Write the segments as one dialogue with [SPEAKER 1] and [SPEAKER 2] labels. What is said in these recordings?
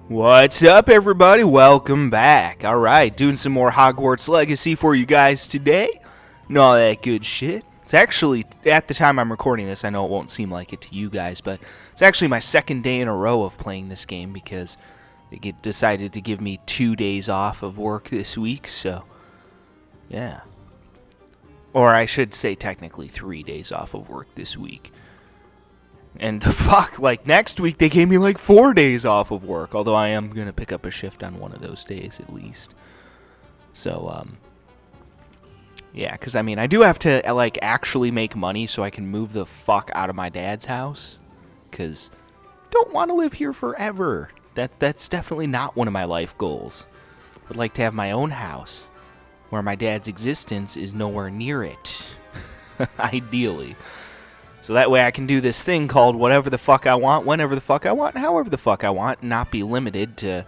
[SPEAKER 1] What's up, everybody? Welcome back. Alright, doing some more Hogwarts Legacy for you guys today. And all that good shit. It's actually, at the time I'm recording this, I know it won't seem like it to you guys, but it's actually my second day in a row of playing this game because they decided to give me 2 days off of work this week, so yeah. Or I should say technically 3 days off of work this week. And fuck, like next week they gave me like 4 days off of work, although I am going to pick up a shift on one of those days at least. So, yeah, because I mean, I do have to like actually make money so I can move the fuck out of my dad's house. Because I don't want to live here forever. That's definitely not one of my life goals. I would like to have my own house where my dad's existence is nowhere near it. Ideally. So that way I can do this thing called whatever the fuck I want, whenever the fuck I want, and however the fuck I want, and not be limited to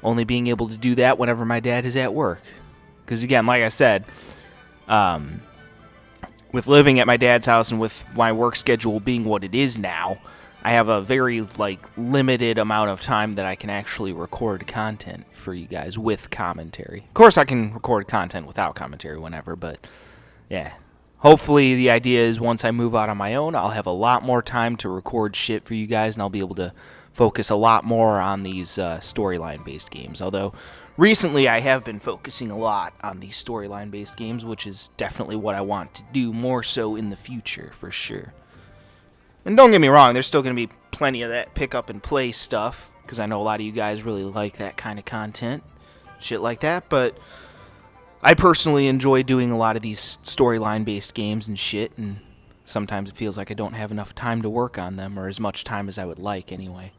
[SPEAKER 1] only being able to do that whenever my dad is at work. Because again, like I said, with living at my dad's house and with my work schedule being what it is now, I have a very limited amount of time that I can actually record content for you guys with commentary. Of course I can record content without commentary whenever, but yeah. Hopefully, the idea is once I move out on my own, I'll have a lot more time to record shit for you guys, and I'll be able to focus a lot more on these storyline-based games. Although, recently I have been focusing a lot on these storyline-based games, which is definitely what I want to do more so in the future, for sure. And don't get me wrong, there's still going to be plenty of that pick-up-and-play stuff, because I know a lot of you guys really like that kind of content, shit like that, but I personally enjoy doing a lot of these storyline-based games and shit, and sometimes it feels like I don't have enough time to work on them, or as much time as I would like anyway.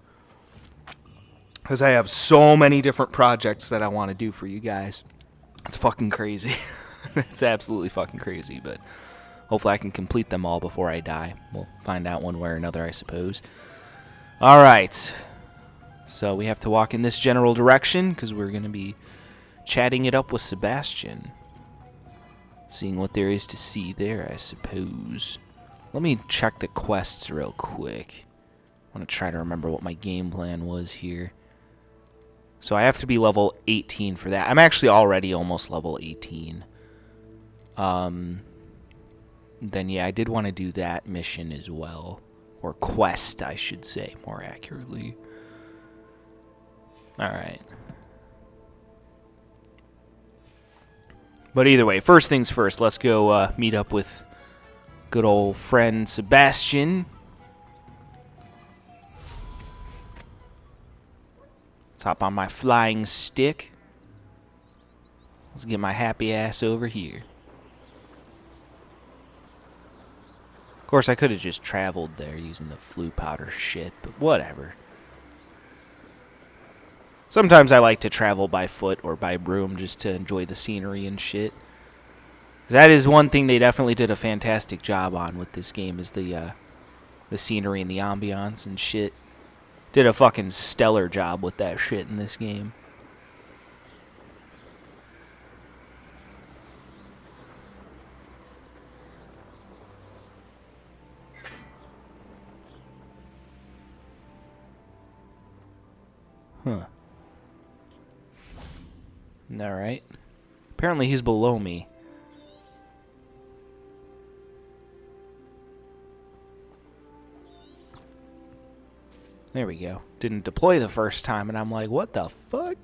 [SPEAKER 1] Because I have so many different projects that I want to do for you guys. It's fucking crazy. It's absolutely fucking crazy, but hopefully I can complete them all before I die. We'll find out one way or another, I suppose. Alright. So we have to walk in this general direction, because we're going to be chatting it up with Sebastian. Seeing what there is to see there, I suppose. Let me check the quests real quick. I want to try to remember what my game plan was here. So I have to be level 18 for that. I'm actually already almost level 18. Then yeah, I did want to do that mission as well. Or quest, I should say, more accurately. Alright. But either way, first things first, let's go meet up with good old friend Sebastian. Let's hop on my flying stick. Let's get my happy ass over here. Of course, I could have just traveled there using the flu powder shit, but whatever. Sometimes I like to travel by foot or by broom just to enjoy the scenery and shit. That is one thing they definitely did a fantastic job on with this game, is the scenery and the ambiance and shit. Did a fucking stellar job with that shit in this game. Huh. Alright. Apparently he's below me. There we go. Didn't deploy the first time, and I'm like, what the fuck?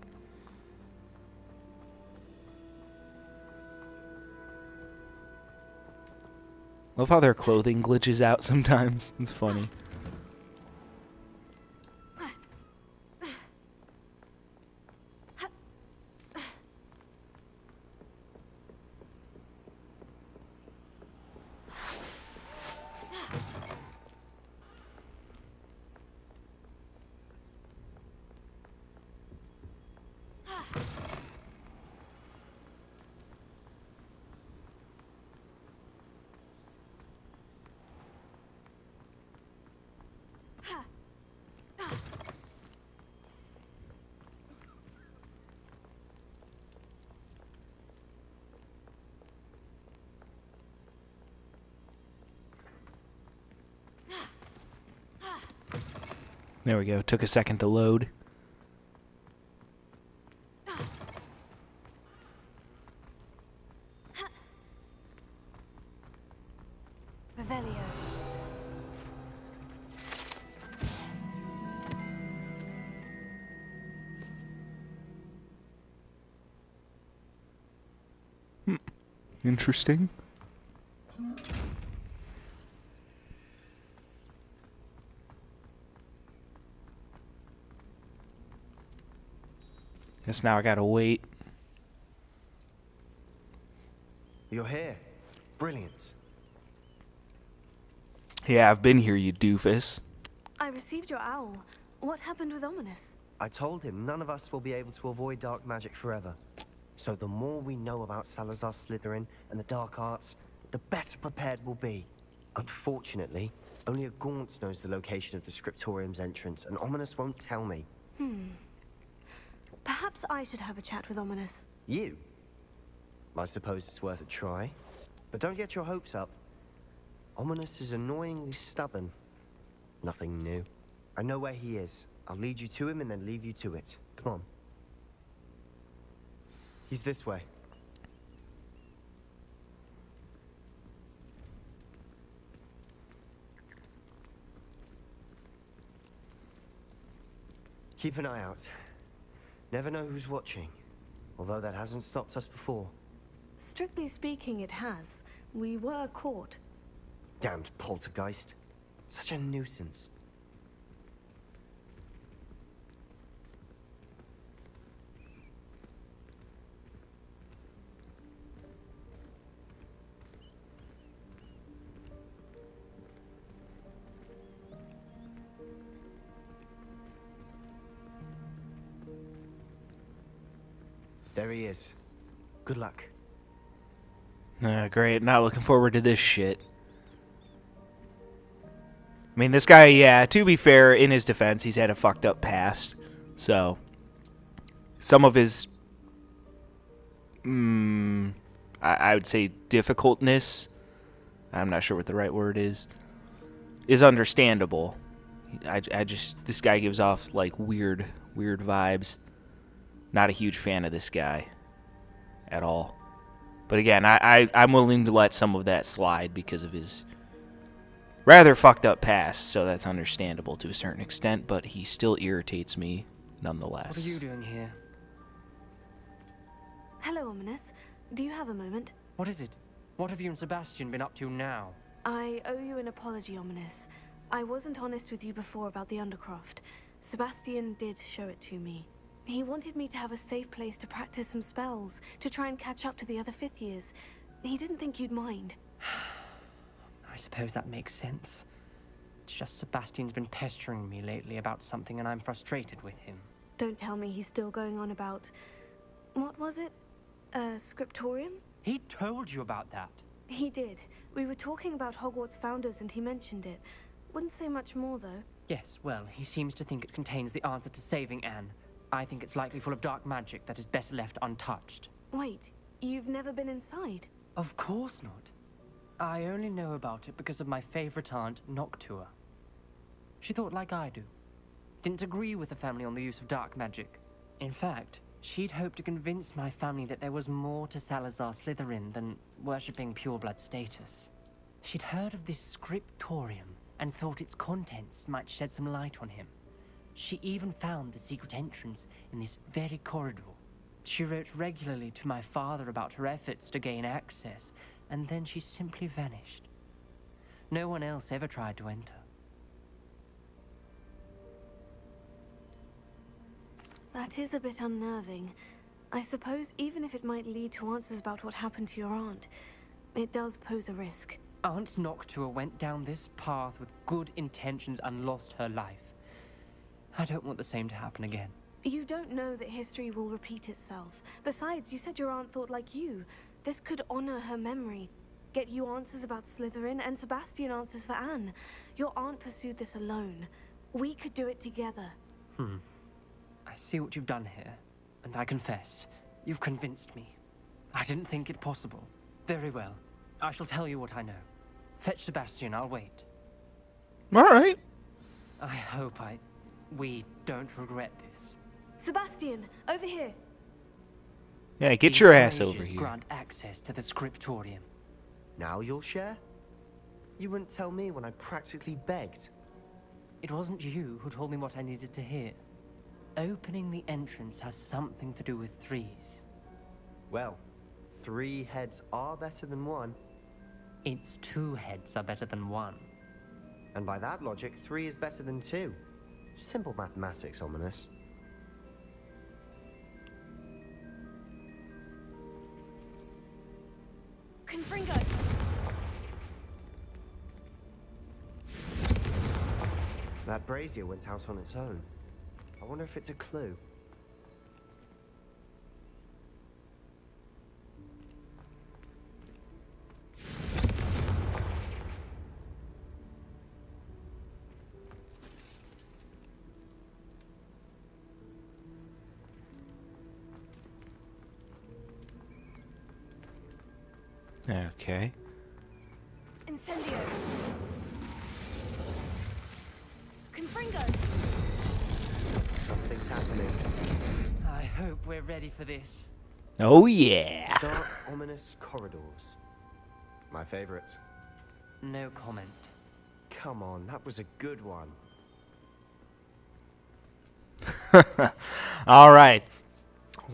[SPEAKER 1] Love how their clothing glitches out sometimes. It's funny. There we go. Took a second to load. Interesting. Guess now I gotta wait.
[SPEAKER 2] You're here. Brilliant.
[SPEAKER 1] Yeah, I've been here, you doofus.
[SPEAKER 3] I received your owl. What happened with Ominous?
[SPEAKER 2] I told him none of us will be able to avoid dark magic forever. So the more we know about Salazar Slytherin and the dark arts, the better prepared we'll be. Unfortunately, only a Gaunt knows the location of the Scriptorium's entrance, and Ominous won't tell me.
[SPEAKER 3] Perhaps I should have a chat with Ominous.
[SPEAKER 2] You? I suppose it's worth a try. But don't get your hopes up. Ominous is annoyingly stubborn. Nothing new. I know where he is. I'll lead you to him and then leave you to it. Come on. He's this way. Keep an eye out. Never know who's watching. Although that hasn't stopped us before.
[SPEAKER 3] Strictly speaking, it has. We were caught.
[SPEAKER 2] Damned poltergeist. Such a nuisance. There he is. Good luck.
[SPEAKER 1] Great, not looking forward to this shit. I mean, this guy, yeah, to be fair, in his defense, he's had a fucked up past. So, some of his, I would say difficultness, I'm not sure what the right word is understandable. This guy gives off, like, weird vibes. Not a huge fan of this guy at all. But again, I'm willing to let some of that slide because of his rather fucked up past, so that's understandable to a certain extent, but he still irritates me nonetheless.
[SPEAKER 4] What are you doing here?
[SPEAKER 3] Hello, Ominous. Do you have a moment?
[SPEAKER 4] What is it? What have you and Sebastian been up to now?
[SPEAKER 3] I owe you an apology, Ominous. I wasn't honest with you before about the Undercroft. Sebastian did show it to me. He wanted me to have a safe place to practice some spells, to try and catch up to the other fifth years. He didn't think you'd mind.
[SPEAKER 4] I suppose that makes sense. It's just Sebastian's been pestering me lately about something and I'm frustrated with him.
[SPEAKER 3] Don't tell me he's still going on about... What was it? Scriptorium?
[SPEAKER 4] He told you about that?
[SPEAKER 3] He did. We were talking about Hogwarts founders and he mentioned it. Wouldn't say much more, though.
[SPEAKER 4] Yes, well, he seems to think it contains the answer to saving Anne. I think it's likely full of dark magic that is better left untouched.
[SPEAKER 3] Wait, you've never been inside?
[SPEAKER 4] Of course not. I only know about it because of my favorite aunt, Noctua. She thought like I do. Didn't agree with the family on the use of dark magic. In fact, she'd hoped to convince my family that there was more to Salazar Slytherin than worshipping pureblood status. She'd heard of this scriptorium and thought its contents might shed some light on him. She even found the secret entrance in this very corridor. She wrote regularly to my father about her efforts to gain access, and then she simply vanished. No one else ever tried to enter.
[SPEAKER 3] That is a bit unnerving. I suppose even if it might lead to answers about what happened to your aunt, it does pose a risk.
[SPEAKER 4] Aunt Noctua went down this path with good intentions and lost her life. I don't want the same to happen again.
[SPEAKER 3] You don't know that history will repeat itself. Besides, you said your aunt thought like you. This could honor her memory. Get you answers about Slytherin and Sebastian answers for Anne. Your aunt pursued this alone. We could do it together.
[SPEAKER 4] I see what you've done here, and I confess, you've convinced me. I didn't think it possible. Very well. I shall tell you what I know. Fetch Sebastian, I'll wait.
[SPEAKER 1] All right.
[SPEAKER 4] I hope we don't regret this.
[SPEAKER 3] Sebastian, over here.
[SPEAKER 1] Yeah, get
[SPEAKER 4] These
[SPEAKER 1] your ass over
[SPEAKER 4] courageous
[SPEAKER 1] here.
[SPEAKER 4] grant access to the scriptorium.
[SPEAKER 2] Now you'll share? You wouldn't tell me when I practically begged.
[SPEAKER 4] It wasn't you who told me what I needed to hear. Opening the entrance has something to do with threes.
[SPEAKER 2] Well, 3 heads are better than 1.
[SPEAKER 4] It's 2 heads are better than 1.
[SPEAKER 2] And by that logic, 3 is better than 2. Simple mathematics, Ominous.
[SPEAKER 3] Confringo!
[SPEAKER 2] That brazier went out on its own. I wonder if it's a clue.
[SPEAKER 1] Okay.
[SPEAKER 3] Incendio! Confringo!
[SPEAKER 2] Something's happening.
[SPEAKER 4] I hope we're ready for this.
[SPEAKER 1] Oh, yeah.
[SPEAKER 2] Dark, ominous corridors. My favorite.
[SPEAKER 4] No comment.
[SPEAKER 2] Come on, that was a good one.
[SPEAKER 1] All right.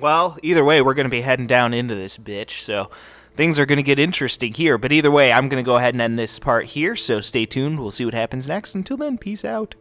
[SPEAKER 1] Well, either way, we're going to be heading down into this bitch, so things are going to get interesting here. But either way, I'm going to go ahead and end this part here, so stay tuned. We'll see what happens next. Until then, peace out.